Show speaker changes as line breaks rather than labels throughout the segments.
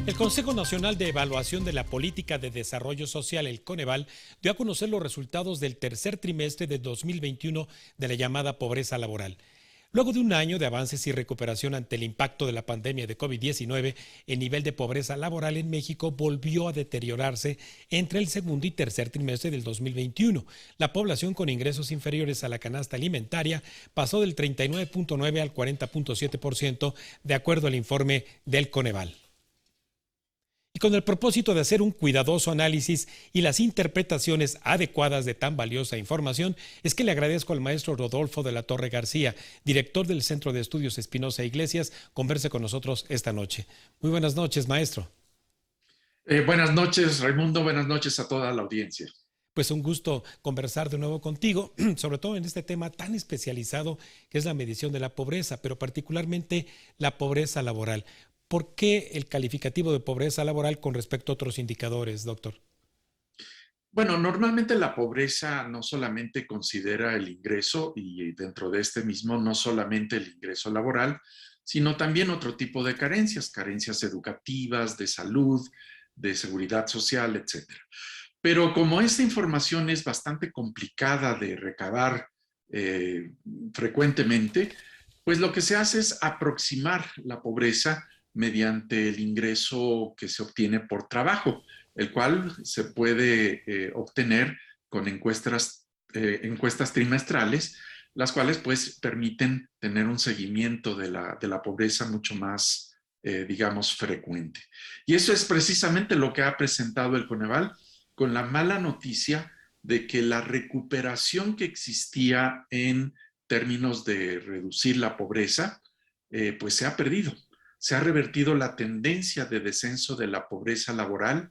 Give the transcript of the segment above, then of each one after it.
El Consejo Nacional de Evaluación de la Política de Desarrollo Social, el Coneval, dio a conocer los resultados del tercer trimestre de 2021 de la llamada pobreza laboral. Luego de un año de avances y recuperación ante el impacto de la pandemia de COVID-19, el nivel de pobreza laboral en México volvió a deteriorarse entre el segundo y tercer trimestre del 2021. La población con ingresos inferiores a la canasta alimentaria pasó del 39.9 al 40.7%, de acuerdo al informe del Coneval. Y con el propósito de hacer un cuidadoso análisis y las interpretaciones adecuadas de tan valiosa información, es que le agradezco al maestro Rodolfo de la Torre García, director del Centro de Estudios Espinosa Iglesias, converse con nosotros esta noche. Muy buenas noches, maestro.
Buenas noches, Raimundo. Buenas noches a toda la audiencia.
Pues un gusto conversar de nuevo contigo, sobre todo en este tema tan especializado que es la medición de la pobreza, pero particularmente la pobreza laboral. ¿Por qué el calificativo de pobreza laboral con respecto a otros indicadores, doctor?
Bueno, normalmente la pobreza no solamente considera el ingreso y dentro de este mismo no solamente el ingreso laboral, sino también otro tipo de carencias, carencias educativas, de salud, de seguridad social, etcétera. Pero como esta información es bastante complicada de recabar eh, frecuentemente, pues lo que se hace es aproximar la pobreza mediante el ingreso que se obtiene por trabajo, el cual se puede obtener con encuestas trimestrales, las cuales pues permiten tener un seguimiento de la pobreza mucho más, digamos, frecuente. Y eso es precisamente lo que ha presentado el Coneval, con la mala noticia de que la recuperación que existía en términos de reducir la pobreza, pues se ha perdido. Se ha revertido la tendencia de descenso de la pobreza laboral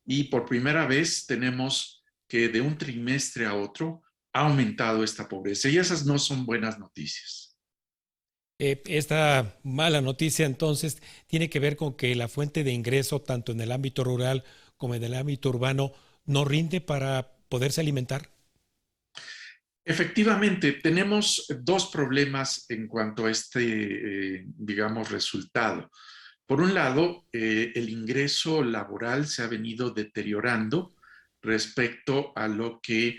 y por primera vez tenemos que de un trimestre a otro ha aumentado esta pobreza y esas no son buenas noticias.
Esta mala noticia entonces tiene que ver con que la fuente de ingreso, tanto en el ámbito rural como en el ámbito urbano, no rinde para poderse alimentar.
Efectivamente, tenemos dos problemas en cuanto a este, digamos, resultado. Por un lado, el ingreso laboral se ha venido deteriorando respecto a lo que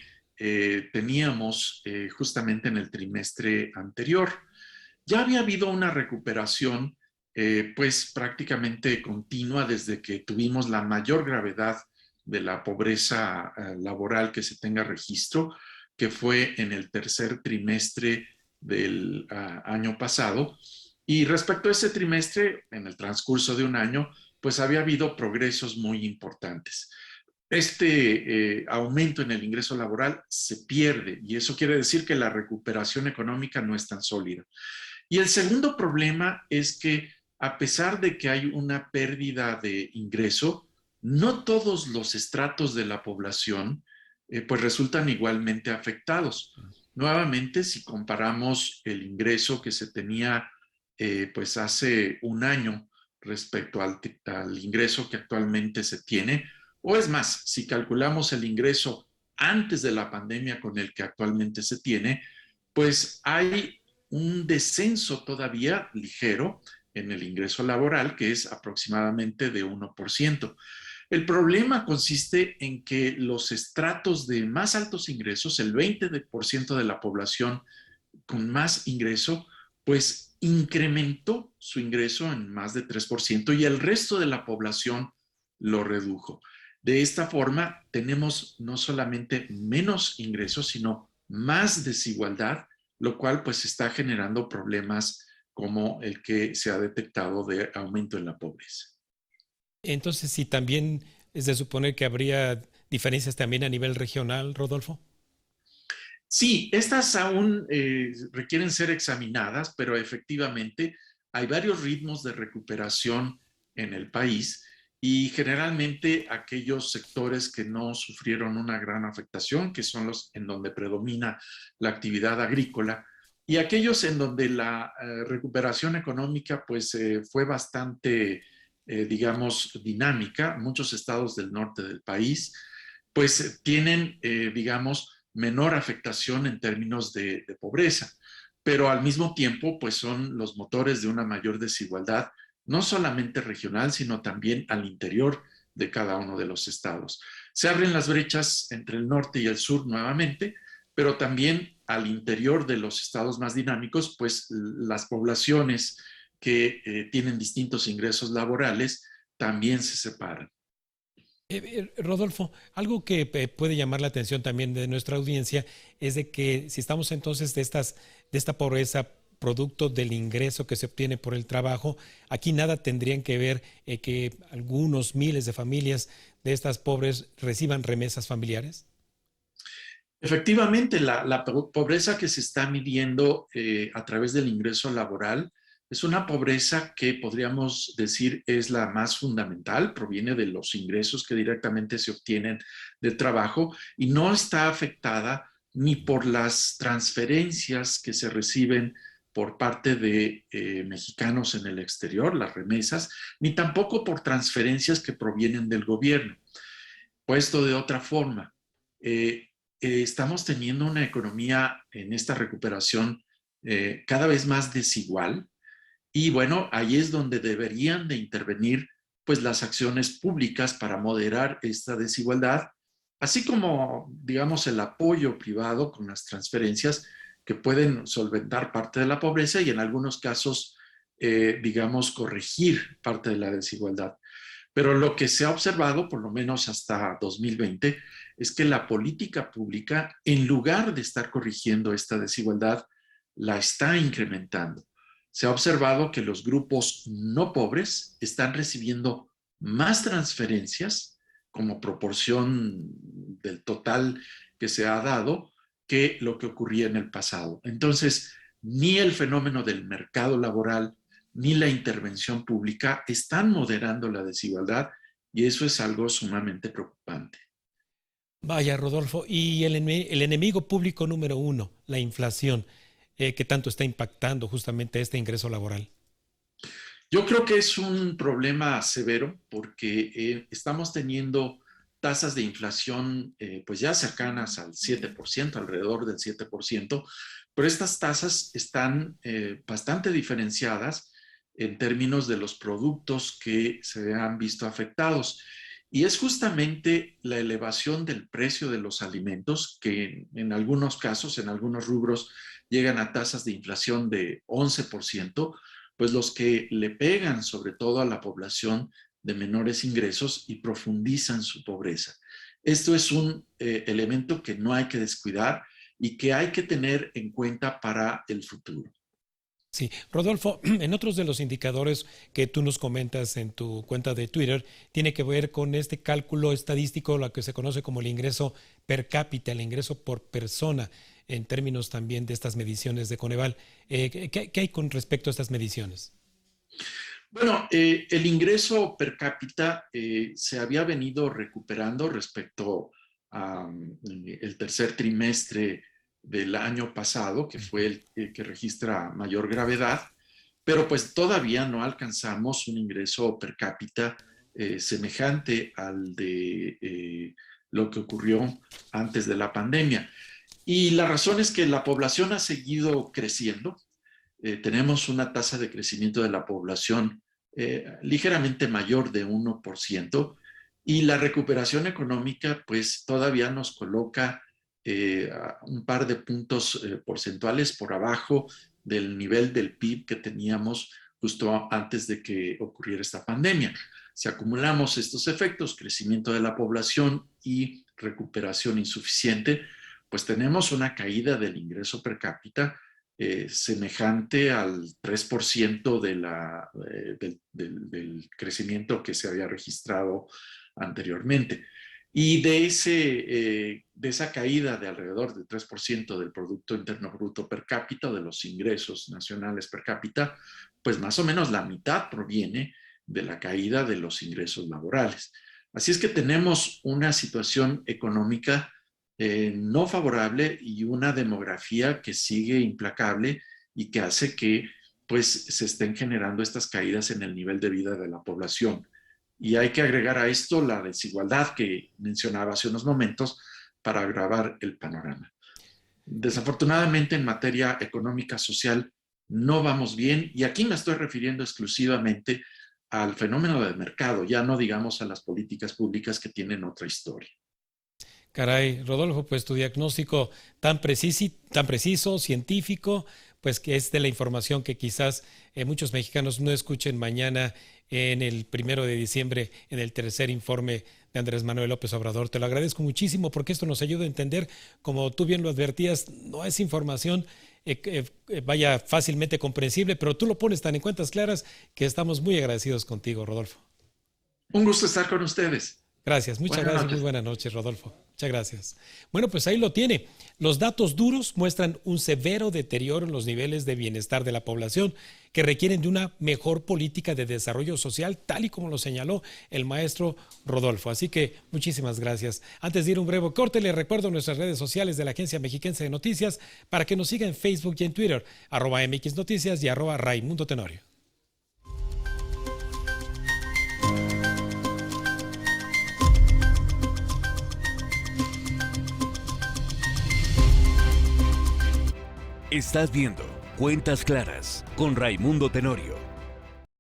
teníamos justamente en el trimestre anterior. Ya había habido una recuperación, pues prácticamente continua desde que tuvimos la mayor gravedad de la pobreza laboral que se tenga registro, que fue en el tercer trimestre del año pasado. Y respecto a ese trimestre, en el transcurso de un año, pues había habido progresos muy importantes. Este aumento en el ingreso laboral se pierde y eso quiere decir que la recuperación económica no es tan sólida. Y el segundo problema es que a pesar de que hay una pérdida de ingreso, no todos los estratos de la población pues resultan igualmente afectados. Nuevamente, si comparamos el ingreso que se tenía pues hace un año respecto al ingreso que actualmente se tiene, o es más, si calculamos el ingreso antes de la pandemia con el que actualmente se tiene, pues hay un descenso todavía ligero en el ingreso laboral, que es aproximadamente de 1%. El problema consiste en que los estratos de más altos ingresos, el 20% de la población con más ingreso, pues incrementó su ingreso en más de 3% y el resto de la población lo redujo. De esta forma, tenemos no solamente menos ingresos, sino más desigualdad, lo cual pues está generando problemas como el que se ha detectado de aumento en la pobreza.
Entonces, sí, también es de suponer que habría diferencias también a nivel regional, Rodolfo.
Sí, estas aún requieren ser examinadas, pero efectivamente hay varios ritmos de recuperación en el país y generalmente aquellos sectores que no sufrieron una gran afectación, que son los en donde predomina la actividad agrícola, y aquellos en donde la recuperación económica pues fue bastante, digamos, dinámica, muchos estados del norte del país, pues tienen, digamos, menor afectación en términos de pobreza, pero al mismo tiempo, pues son los motores de una mayor desigualdad no solamente regional, sino también al interior de cada uno de los estados. Se abren las brechas entre el norte y el sur nuevamente, pero también al interior de los estados más dinámicos, pues las poblaciones que tienen distintos ingresos laborales también se separan.
Rodolfo, algo que puede llamar la atención también de nuestra audiencia es de que si estamos entonces de esta pobreza producto del ingreso que se obtiene por el trabajo, aquí nada tendrían que ver que algunos miles de familias de estas pobres reciban remesas familiares.
Efectivamente, la pobreza que se está midiendo a través del ingreso laboral es una pobreza que podríamos decir es la más fundamental, proviene de los ingresos que directamente se obtienen del trabajo y no está afectada ni por las transferencias que se reciben por parte de mexicanos en el exterior, las remesas, ni tampoco por transferencias que provienen del gobierno. Puesto de otra forma, eh, estamos teniendo una economía en esta recuperación cada vez más desigual y bueno, ahí es donde deberían de intervenir pues las acciones públicas para moderar esta desigualdad, así como digamos el apoyo privado con las transferencias que pueden solventar parte de la pobreza y en algunos casos digamos corregir parte de la desigualdad. Pero lo que se ha observado, por lo menos hasta 2020, es que la política pública, en lugar de estar corrigiendo esta desigualdad, la está incrementando. Se ha observado que los grupos no pobres están recibiendo más transferencias como proporción del total que se ha dado que lo que ocurría en el pasado. Entonces, ni el fenómeno del mercado laboral ni la intervención pública están moderando la desigualdad y eso es algo sumamente preocupante.
Vaya, Rodolfo, y el enemigo público número uno, la inflación, que tanto está impactando justamente este ingreso laboral.
Yo creo que es un problema severo porque estamos teniendo tasas de inflación pues ya cercanas al 7%, alrededor del 7%, pero estas tasas están bastante diferenciadas en términos de los productos que se han visto afectados. Y es justamente la elevación del precio de los alimentos que en algunos casos, en algunos rubros, llegan a tasas de inflación de 11%, pues los que le pegan sobre todo a la población de menores ingresos y profundizan su pobreza. Esto es un elemento que no hay que descuidar y que hay que tener en cuenta para el futuro.
Sí, Rodolfo, en otros de los indicadores que tú nos comentas en tu cuenta de Twitter, tiene que ver con este cálculo estadístico, lo que se conoce como el ingreso per cápita, el ingreso por persona, en términos también de estas mediciones de Coneval. ¿Qué hay con respecto a estas mediciones?
Bueno, el ingreso per cápita se había venido recuperando respecto al tercer trimestre del año pasado, que fue el que registra mayor gravedad, pero pues todavía no alcanzamos un ingreso per cápita semejante al de lo que ocurrió antes de la pandemia. Y la razón es que la población ha seguido creciendo. Tenemos una tasa de crecimiento de la población ligeramente mayor de 1% y la recuperación económica pues todavía nos coloca un par de puntos porcentuales por abajo del nivel del PIB que teníamos justo antes de que ocurriera esta pandemia. Si acumulamos estos efectos, crecimiento de la población y recuperación insuficiente, pues tenemos una caída del ingreso per cápita semejante al 3% del crecimiento que se había registrado anteriormente. Y de esa caída de alrededor del 3% del Producto Interno Bruto per cápita, de los ingresos nacionales per cápita, pues más o menos la mitad proviene de la caída de los ingresos laborales. Así es que tenemos una situación económica no favorable y una demografía que sigue implacable y que hace que pues se estén generando estas caídas en el nivel de vida de la población. Y hay que agregar a esto la desigualdad que mencionaba hace unos momentos para agravar el panorama. Desafortunadamente en materia económica social no vamos bien y aquí me estoy refiriendo exclusivamente al fenómeno del mercado, ya no digamos a las políticas públicas que tienen otra historia.
Caray, Rodolfo, pues tu diagnóstico tan preciso, científico, pues que es de la información que quizás muchos mexicanos no escuchen mañana en el 1 de diciembre, en el tercer informe de Andrés Manuel López Obrador. Te lo agradezco muchísimo porque esto nos ayuda a entender, como tú bien lo advertías, no es información vaya fácilmente comprensible, pero tú lo pones tan en cuentas claras que estamos muy agradecidos contigo, Rodolfo.
Un gusto estar con ustedes.
Gracias, muchas gracias, muy buenas noches, Rodolfo. Muchas gracias. Bueno, pues ahí lo tiene. Los datos duros muestran un severo deterioro en los niveles de bienestar de la población que requieren de una mejor política de desarrollo social, tal y como lo señaló el maestro Rodolfo. Así que muchísimas gracias. Antes de ir a un breve corte, les recuerdo nuestras redes sociales de la Agencia Mexiquense de Noticias para que nos sigan en Facebook y en Twitter, @MX Noticias y @Raimundo Tenorio.
Estás viendo Cuentas Claras con Raimundo Tenorio.